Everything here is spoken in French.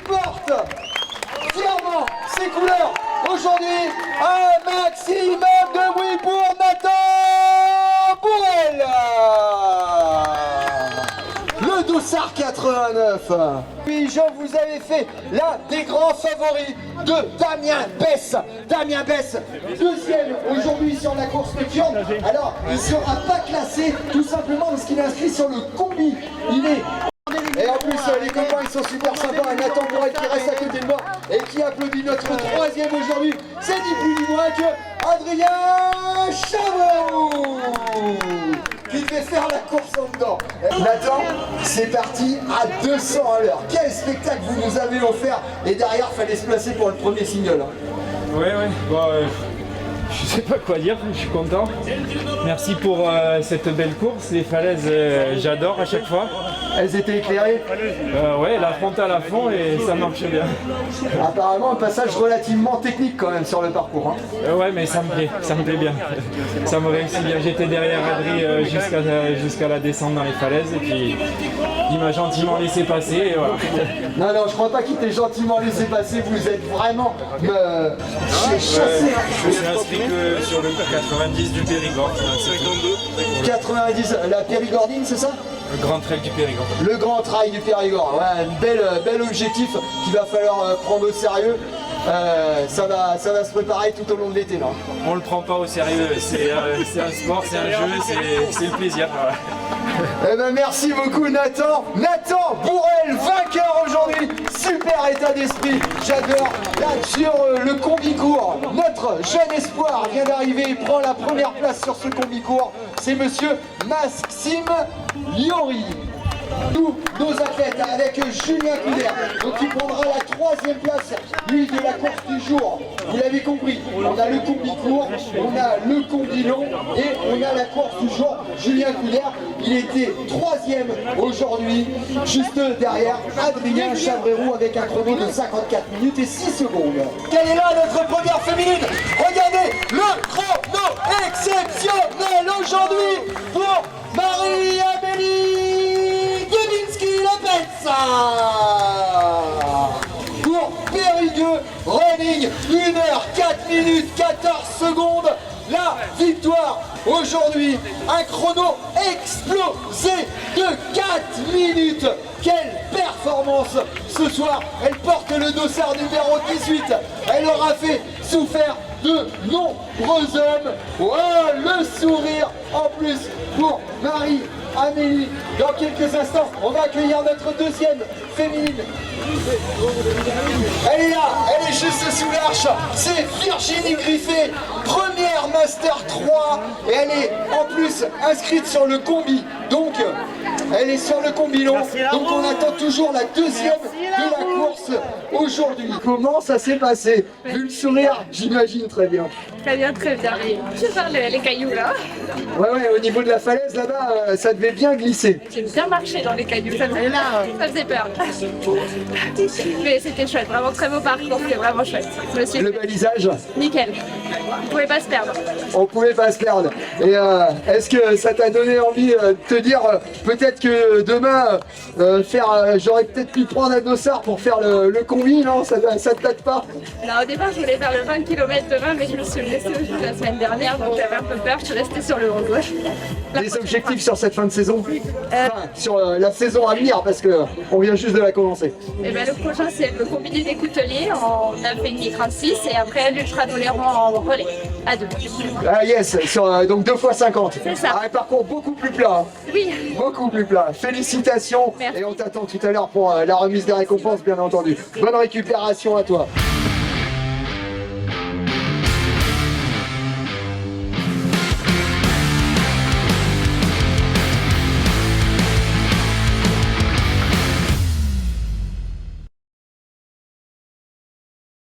porte fièrement ses couleurs aujourd'hui. Un maximum de bruit pour Nathan Bourrel. Le Dossard 89. Oui, Jean, vous avez fait l'un des grands favoris de Damien Besse. Damien Besse, deuxième aujourd'hui sur la course nocturne. Alors, il ne sera pas classé tout simplement parce qu'il est inscrit sur le combi. Il est... Et en plus, les copains, ils sont super sympas. Nathan Bourrel qui reste à côté de moi et qui applaudit notre troisième aujourd'hui. C'est ni plus ni moins que Adrien Chameroux qui fait faire la course en dedans. Nathan, c'est parti à 200 à l'heure. Quel spectacle vous nous avez offert. Et derrière, il fallait se placer pour le premier single. Ouais, bon, je sais pas quoi dire, je suis content. Merci pour cette belle course. Les falaises, j'adore à chaque fois. Elles étaient éclairées. Ouais, la frontale à fond et ça marche bien. Apparemment, un passage relativement technique quand même sur le parcours. Hein. Ouais, mais ça me plaît bien. Ça me réussit bien. J'étais derrière Adri jusqu'à la descente dans les falaises et puis il m'a gentiment laissé passer et voilà. Non, je crois pas qu'il t'ait gentiment laissé passer. Vous êtes vraiment chassé. Je suis inscrit que sur le 90 du Périgord. 90, la Périgordine, c'est ça? Le Grand Trail du Périgord. Le Grand Trail du Périgord, ouais, un bel objectif qu'il va falloir prendre au sérieux. Ça va se préparer tout au long de l'été là. On le prend pas au sérieux, c'est un sport, c'est un jeu, c'est le plaisir. Voilà. Eh ben merci beaucoup Nathan. Nathan Bourrel, vainqueur aujourd'hui. Super état d'esprit, j'adore. Là sur le combi court, notre jeune espoir vient d'arriver, il prend la première place sur ce combi court. C'est monsieur Maxime Liori. Tous nos athlètes avec Julien Couder, donc il prendra la troisième place, lui, de la course du jour. Vous l'avez compris, on a le combi court, on a le combi long et on a la course du jour. Julien Couder, il était troisième aujourd'hui, juste derrière Adrien Chameroux avec un chrono de 54 minutes et 6 secondes. Quelle est là notre première féminine? Regardez le chrono exceptionnel aujourd'hui pour Marie-Amélie pour Périgueux Running, 1h 4 minutes 14 secondes, la victoire aujourd'hui, un chrono explosé de 4 minutes. Quelle performance ce soir, elle porte le dossard numéro 18, elle aura fait souffrir de nombreux hommes. Oh, le sourire en plus pour Marie-Amélie. Dans quelques instants, on va accueillir notre deuxième féminine. Elle est là, elle est juste sous l'arche. C'est Virginie Griffet, première Master 3. Et elle est en plus inscrite sur le combi. Donc, elle est sur le combi long. Donc, on attend toujours la deuxième de la course aujourd'hui. Comment ça s'est passé? Vu le sourire, j'imagine très bien. Très bien, très bien. Je parle les cailloux là. Ouais, au niveau de la falaise là-bas, ça devait bien glisser. J'ai bien marché dans les cailloux, ça faisait peur. Mais c'était chouette, vraiment très beau parcours, c'était vraiment chouette. Le balisage? Nickel. On pouvait pas se perdre. On pouvait pas se perdre. Et est-ce que ça t'a donné envie de te dire peut-être que demain, j'aurais peut-être pu prendre un dossard pour faire le combi, non? Ça te tâte pas? Non, au départ, je voulais faire le 20 km demain, mais je me suis blessée au jeu la semaine dernière, donc j'avais un peu peur, je suis restée sur le gauche. Des objectifs sur cette fin de saison? Enfin, sur la saison à venir, parce qu'on vient juste de la commencer. Et ben, le prochain, c'est le combiné des couteliers en 9,5-36 et après l'ultra tolérant en relais à 2. Ah yes, donc 2 x 50. C'est ça. Un parcours beaucoup plus plat. Oui. Beaucoup plus plat. Félicitations. Merci. Et on t'attend tout à l'heure pour la remise des récompenses, bien entendu. Bonne récupération à toi.